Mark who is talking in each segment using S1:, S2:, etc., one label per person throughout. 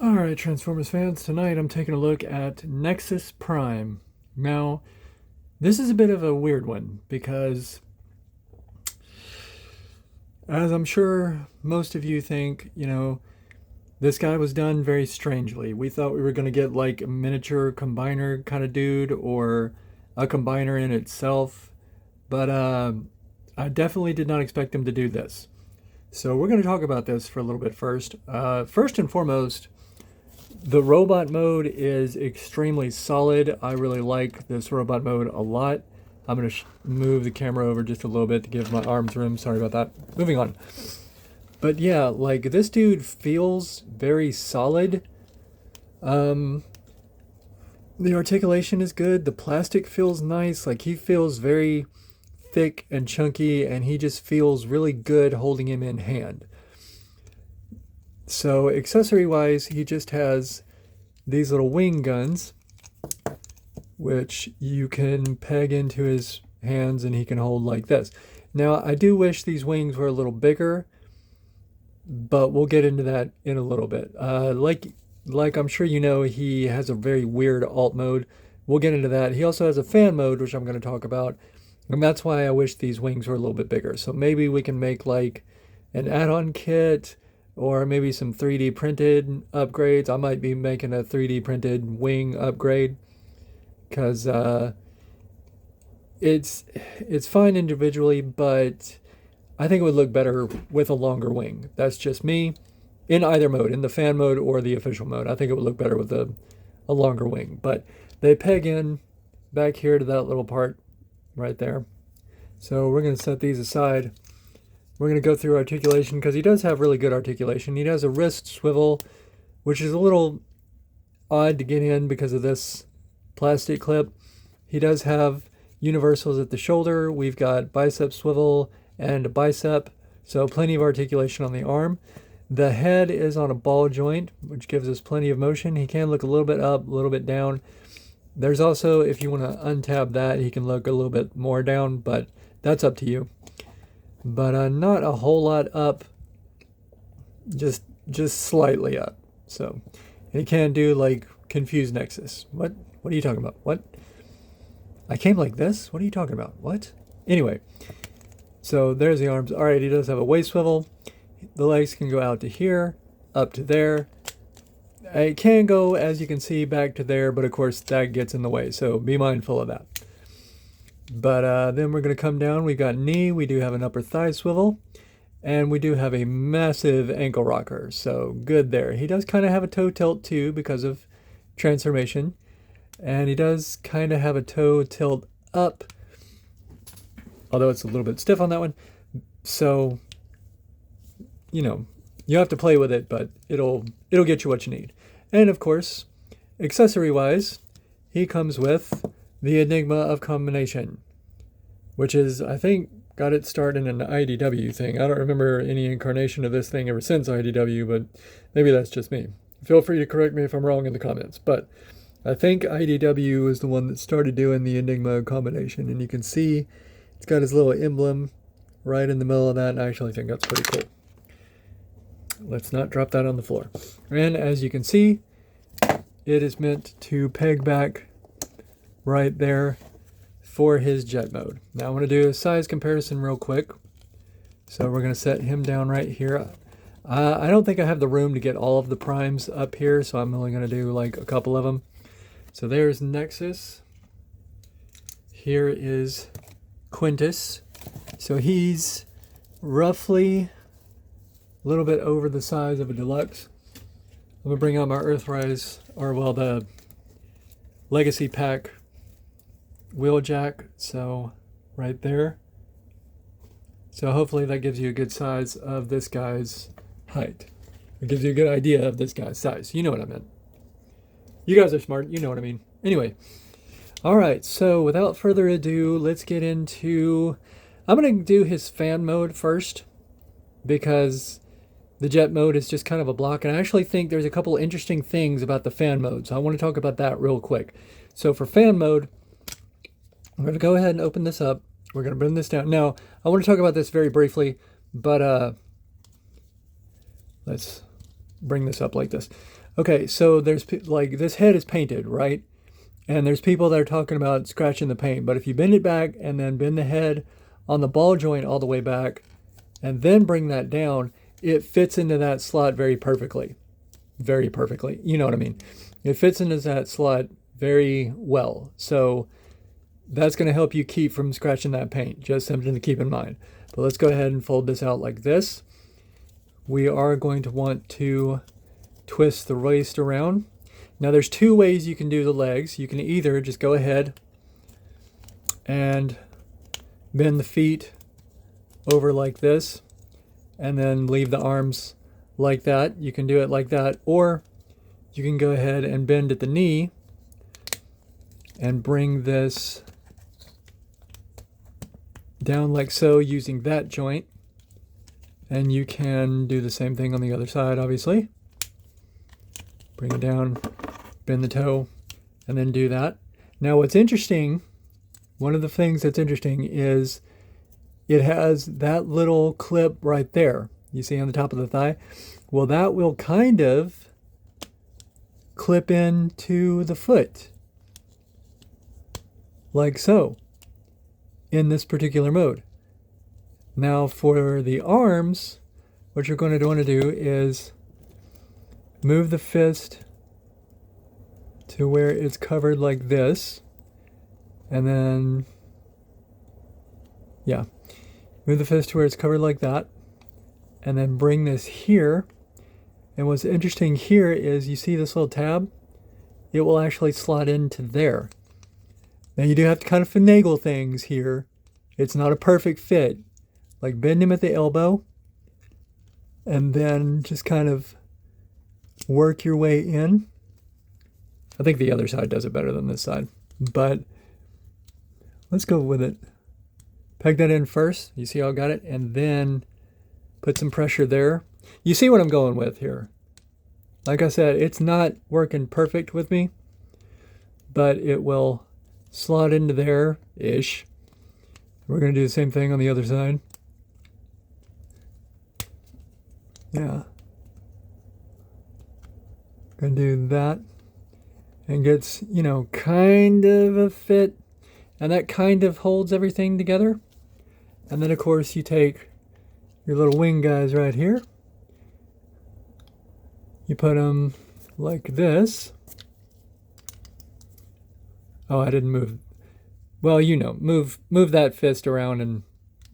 S1: Alright, Transformers fans, tonight I'm taking a look at Nexus Prime. Now, this is a bit of a weird one because, as I'm sure most of you think, this guy was done very strangely. We thought we were going to get like a miniature combiner kind of dude or a combiner in itself, but I definitely did not expect him to do this. So we're going to talk about this for a little bit first. First and foremost, the robot mode is extremely solid. I really like this robot mode a lot. I'm going to move the camera over just a little bit to give my arms room. Sorry about that. Moving on. But yeah, like this dude feels very solid. The articulation is good. The plastic feels nice. Like he feels very thick and chunky, and he just feels really good holding him in hand. So accessory wise, he just has these little wing guns, which you can peg into his hands and he can hold like this. Now, I do wish these wings were a little bigger, but we'll get into that in a little bit. Like I'm sure you know, he has a very weird alt mode. We'll get into that. He also has a fan mode, which I'm going to talk about. And that's why I wish these wings were a little bit bigger. So maybe we can make like an add-on kit, or maybe some 3D printed upgrades. I might be making a 3D printed wing upgrade because it's fine individually, but I think it would look better with a longer wing. That's just me. In either mode, in the fan mode or the official mode, I think it would look better with a longer wing. But they peg in back here to that little part right there. So we're going to set these aside. We're going to go through articulation because he does have really good articulation. He has a wrist swivel, which is a little odd to get in because of this plastic clip. He does have universals at the shoulder. We've got bicep swivel and a bicep, so plenty of articulation on the arm. The head is on a ball joint, which gives us plenty of motion. He can look a little bit up, a little bit down. There's also, if you want to untab that, he can look a little bit more down, but that's up to you. But not a whole lot up, just slightly up. So, and he can do like confused Nexus. What are you talking about? What? I came like this? What are you talking about? What? Anyway, so there's the arms. All right, he does have a waist swivel. The legs can go out to here, up to there. It can go, as you can see, back to there, but of course that gets in the way, so be mindful of that. But then we're going to come down. We got knee. We do have an upper thigh swivel. And we do have a massive ankle rocker. So good there. He does kind of have a toe tilt too because of transformation. And he does kind of have a toe tilt up, although it's a little bit stiff on that one. So, you have to play with it, but it'll get you what you need. And of course, accessory wise, he comes with the Enigma of Combination, which is, I think, got its start in an IDW thing. I don't remember any incarnation of this thing ever since IDW, but maybe that's just me. Feel free to correct me if I'm wrong in the comments. But I think IDW is the one that started doing the Enigma combination. And you can see it's got his little emblem right in the middle of that. And I actually think that's pretty cool. Let's not drop that on the floor. And as you can see, it is meant to peg back right there for his jet mode. Now I want to do a size comparison real quick. So we're going to set him down right here. I don't think I have the room to get all of the primes up here, so I'm only going to do like a couple of them. So there's Nexus. Here is Quintus. So he's roughly a little bit over the size of a deluxe. I'm going to bring out my Earthrise, the Legacy Pack wheel jack, so right there. So hopefully that gives you a good size of this guy's height. It gives you a good idea of this guy's size. You know what I meant. You guys are smart. You know what I mean. Anyway. All right. So without further ado, let's get into... I'm going to do his fan mode first because the jet mode is just kind of a block. And I actually think there's a couple interesting things about the fan mode. So I want to talk about that real quick. So for fan mode, I'm going to go ahead and open this up. We're going to bring this down. Now, I want to talk about this very briefly, but let's bring this up like this. Okay, so there's like this head is painted, right? And there's people that are talking about scratching the paint, but if you bend it back and then bend the head on the ball joint all the way back and then bring that down, it fits into that slot very perfectly. Very perfectly. You know what I mean? It fits into that slot very well. So that's going to help you keep from scratching that paint. Just something to keep in mind. But let's go ahead and fold this out like this. We are going to want to twist the waist around. Now there's two ways you can do the legs. You can either just go ahead and bend the feet over like this and then leave the arms like that. You can do it like that, or you can go ahead and bend at the knee and bring this down like so using that joint. And you can do the same thing on the other side, obviously. Bring it down, bend the toe, and then do that. Now what's interesting, one of the things that's interesting is it has that little clip right there. You see on the top of the thigh? Well, that will kind of clip into the foot. Like so, in this particular mode. Now for the arms, what you're going to want to do is move the fist to where it's covered like this. And then, yeah, move the fist to where it's covered like that. And then bring this here. And what's interesting here is you see this little tab? It will actually slot into there. Now you do have to kind of finagle things here. It's not a perfect fit. Like bend him at the elbow and then just kind of work your way in. I think the other side does it better than this side, but let's go with it. Peg that in first. You see how I got it? And then put some pressure there. You see what I'm going with here. Like I said, it's not working perfect with me, but it will slot into there-ish. We're going to do the same thing on the other side. Yeah. Gonna do that. And gets, you know, kind of a fit. And that kind of holds everything together. And then, of course, you take your little wing guys right here. You put them like this. Oh, I didn't move. Well, you know, move that fist around and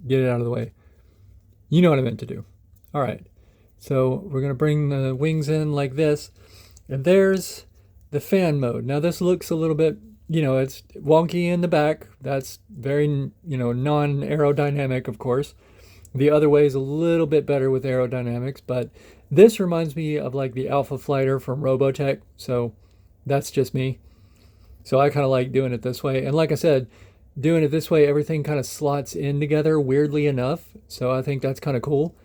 S1: get it out of the way. You know what I meant to do. All right. So we're going to bring the wings in like this. And there's the fan mode. Now this looks a little bit, you know, it's wonky in the back. That's very, you know, non-aerodynamic, of course. The other way is a little bit better with aerodynamics, but this reminds me of like the Alpha Flighter from Robotech. So that's just me. So I kind of like doing it this way. And like I said, doing it this way, everything kind of slots in together weirdly enough. So I think that's kind of cool.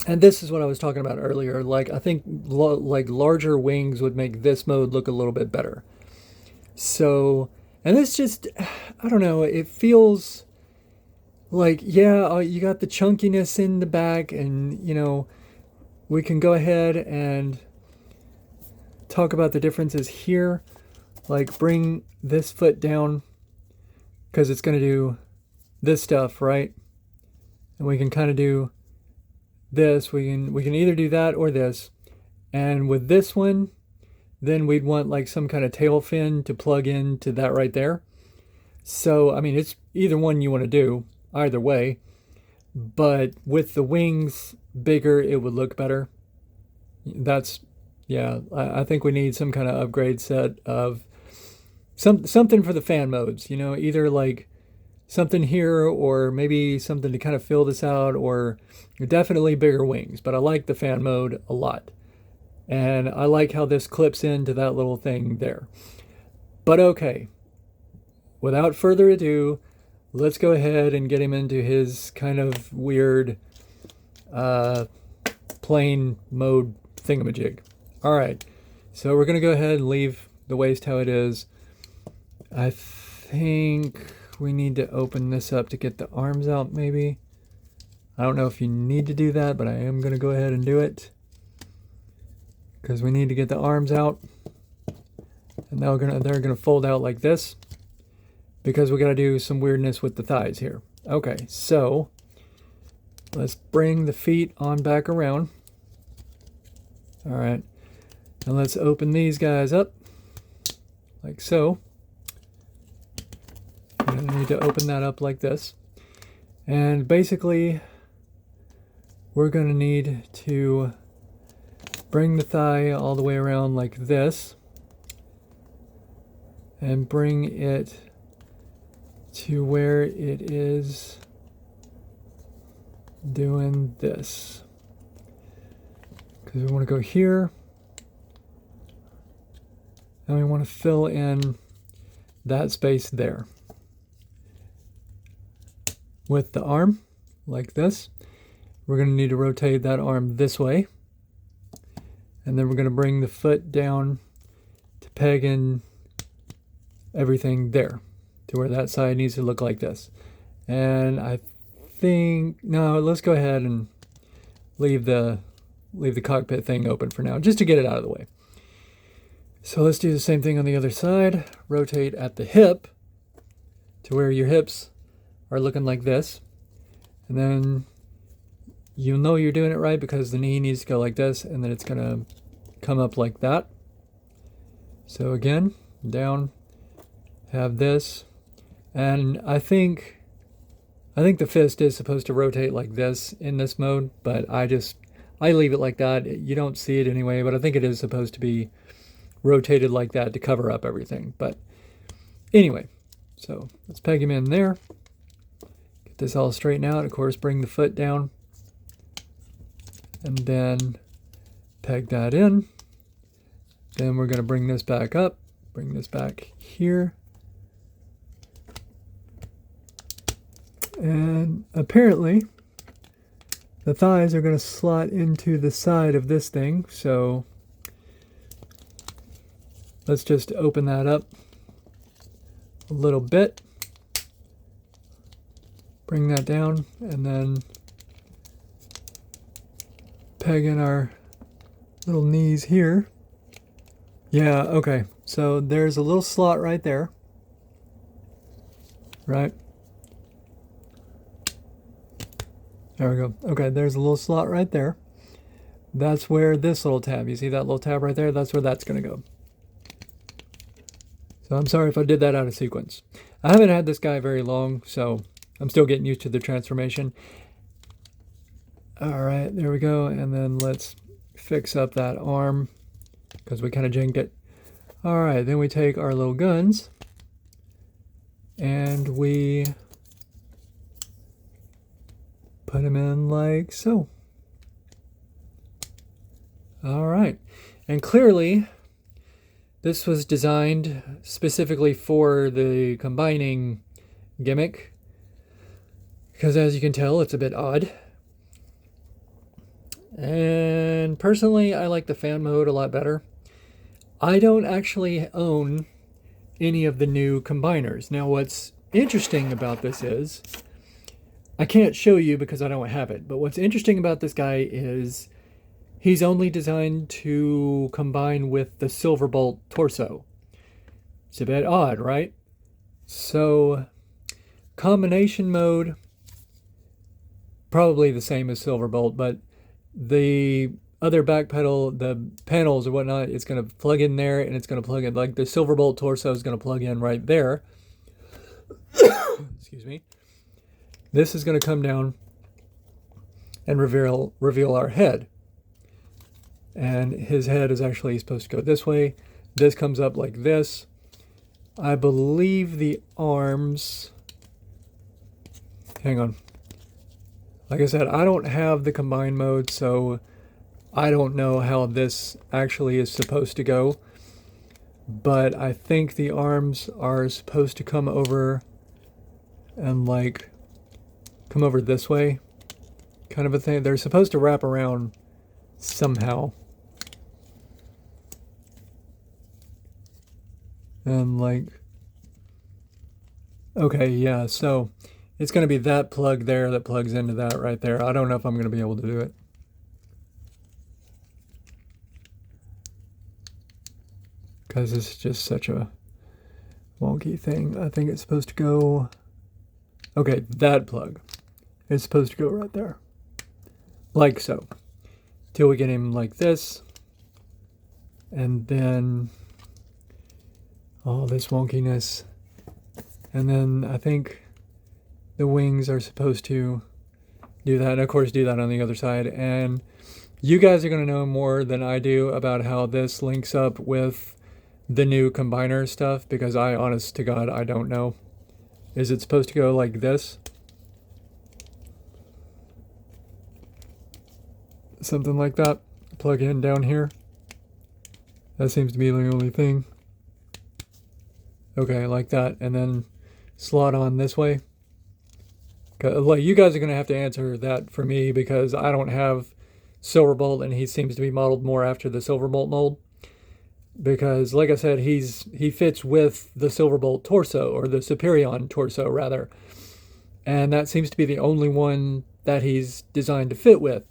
S1: And this is what I was talking about earlier. Like, I think like larger wings would make this mode look a little bit better. So, and this just, I don't know, it feels like, yeah, you got the chunkiness in the back, and, you know, we can go ahead and talk about the differences here. Like, bring this foot down, because it's going to do this stuff, right? And we can kind of do this. We can either do that or this. And with this one, then we'd want like some kind of tail fin to plug into that right there. So, I mean, it's either one you want to do, either way. But with the wings bigger, it would look better. That's, yeah, I think we need some kind of upgrade set of something for the fan modes, you know, either like something here or maybe something to kind of fill this out, or definitely bigger wings. But I like the fan mode a lot. And I like how this clips into that little thing there. But okay, without further ado, let's go ahead and get him into his kind of weird plane mode thingamajig. All right, so we're going to go ahead and leave the waist how it is. I think we need to open this up to get the arms out maybe. I don't know if you need to do that, but I am going to go ahead and do it. because we need to get the arms out. And now they're gonna fold out like this because we gotta do some weirdness with the thighs here. Okay, so let's bring the feet on back around. All right, and let's open these guys up like so. I'm gonna need to open that up like this. And basically, we're gonna need to bring the thigh all the way around like this and bring it to where it is doing this. Because we want to go here, and we want to fill in that space there. With the arm, like this, we're going to need to rotate that arm this way. And then we're going to bring the foot down to peg in everything there to where that side needs to look like this. And I think, no, let's go ahead and leave the cockpit thing open for now, just to get it out of the way. So let's do the same thing on the other side. Rotate at the hip to where your hips are looking like this. And then you'll know you're doing it right because the knee needs to go like this, and then it's gonna come up like that. So again, down, have this. And I think the fist is supposed to rotate like this in this mode, but I leave it like that. You don't see it anyway, but I think it is supposed to be rotated like that to cover up everything. But anyway, so let's peg him in there. Get this all straightened out. Of course, bring the foot down. And then peg that in. Then we're going to bring this back up. Bring this back here. And apparently, the thighs are going to slot into the side of this thing. So let's just open that up a little bit. Bring that down and then peg in our little knees here. Yeah, okay. So there's a little slot right there. Right? There we go. Okay, there's a little slot right there. That's where this little tab, you see that little tab right there? That's where that's going to go. So I'm sorry if I did that out of sequence. I haven't had this guy very long, so I'm still getting used to the transformation. All right, there we go. And then let's fix up that arm because we kind of jinked it. All right, then we take our little guns and we put them in like so. All right, and clearly this was designed specifically for the combining gimmick because as you can tell, it's a bit odd. And personally, I like the fan mode a lot better. I don't actually own any of the new combiners. Now, what's interesting about this is, I can't show you because I don't have it, but what's interesting about this guy is he's only designed to combine with the Silverbolt torso. It's a bit odd, right? So, combination mode, probably the same as Silverbolt, but the other back pedal, the panels or whatnot, it's going to plug in there and it's going to plug in, like the Silverbolt torso is going to plug in right there. Excuse me. This is going to come down and reveal our head. And his head is actually supposed to go this way. This comes up like this. I believe the arms, hang on. Like I said, I don't have the combine mode, so I don't know how this actually is supposed to go. But I think the arms are supposed to come over and like come over this way, kind of a thing. They're supposed to wrap around somehow. And like, okay, yeah, so it's going to be that plug there that plugs into that right there. I don't know if I'm going to be able to do it. because this is just such a wonky thing. I think it's supposed to go... Okay, that plug is supposed to go right there. Like so. Till we get him like this. And then all this wonkiness. And then I think the wings are supposed to do that. And of course do that on the other side. And you guys are going to know more than I do about how this links up with the new combiner stuff. Because I, honest to God, I don't know. Is it supposed to go like this? Something like that. Plug in down here. That seems to be the only thing. Okay, like that. And then slot on this way. Like, you guys are going to have to answer that for me because I don't have Silverbolt and he seems to be modeled more after the Silverbolt mold. Because, like I said, he fits with the Silverbolt torso, or the Superion torso, rather. And that seems to be the only one that he's designed to fit with.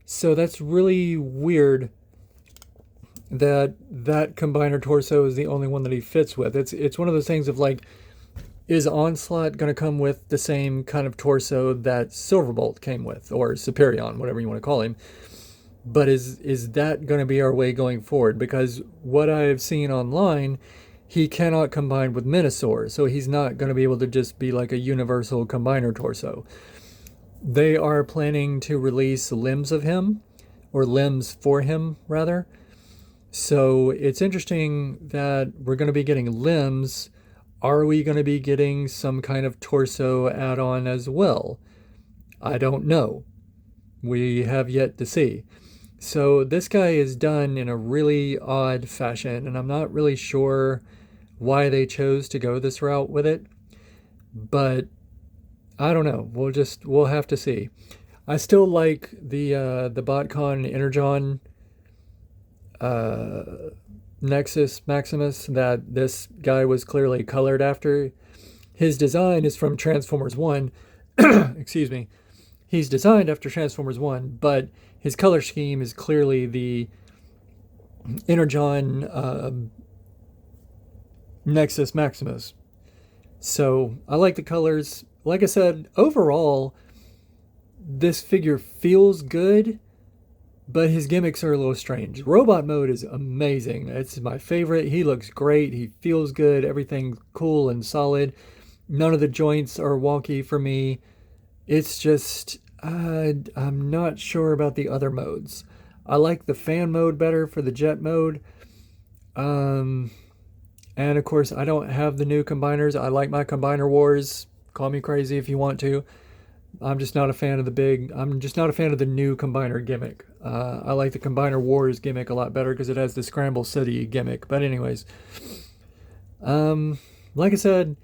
S1: So that's really weird that that combiner torso is the only one that he fits with. It's one of those things of like, is Onslaught going to come with the same kind of torso that Silverbolt came with, or Superion, whatever you want to call him? But is that going to be our way going forward? Because what I've seen online, he cannot combine with Minosaur, so he's not going to be able to just be like a universal combiner torso. They are planning to release limbs of him, or limbs for him, rather. So it's interesting that we're going to be getting limbs. Are we going to be getting some kind of torso add-on as well? I don't know. We have yet to see. So this guy is done in a really odd fashion, and I'm not really sure why they chose to go this route with it. But I don't know. We'll have to see. I still like the BotCon Energon Nexus Maximus that this guy was clearly colored after. His design is from Transformers 1. Excuse me. He's designed after Transformers 1, but his color scheme is clearly the Energon Nexus Maximus. So I like the colors. Like I said, overall, this figure feels good, but his gimmicks are a little strange. Robot mode is amazing. It's my favorite. He looks great. He feels good. Everything's cool and solid. None of the joints are wonky for me. It's just, I'm not sure about the other modes. I like the fan mode better for the jet mode. And of course, I don't have the new combiners. I like my combiner wars. Call me crazy if you want to. I'm just not a fan of the new combiner gimmick. I like the combiner wars gimmick a lot better because it has the Scramble City gimmick. But anyways, like I said,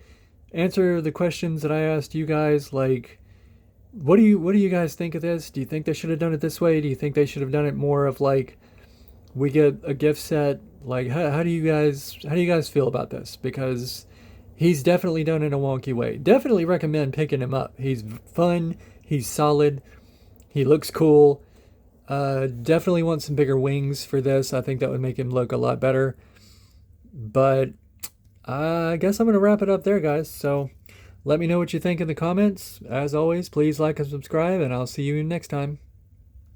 S1: answer the questions that I asked you guys. Like, what do you guys think of this? Do you think they should have done it this way? Do you think they should have done it more of like, we get a gift set? Like, how do you guys feel about this? Because he's definitely done it in a wonky way. Definitely recommend picking him up. He's fun. He's solid. He looks cool. Definitely want some bigger wings for this. I think that would make him look a lot better. But I guess I'm going to wrap it up there, guys. So let me know what you think in the comments. As always, please like and subscribe, and I'll see you next time.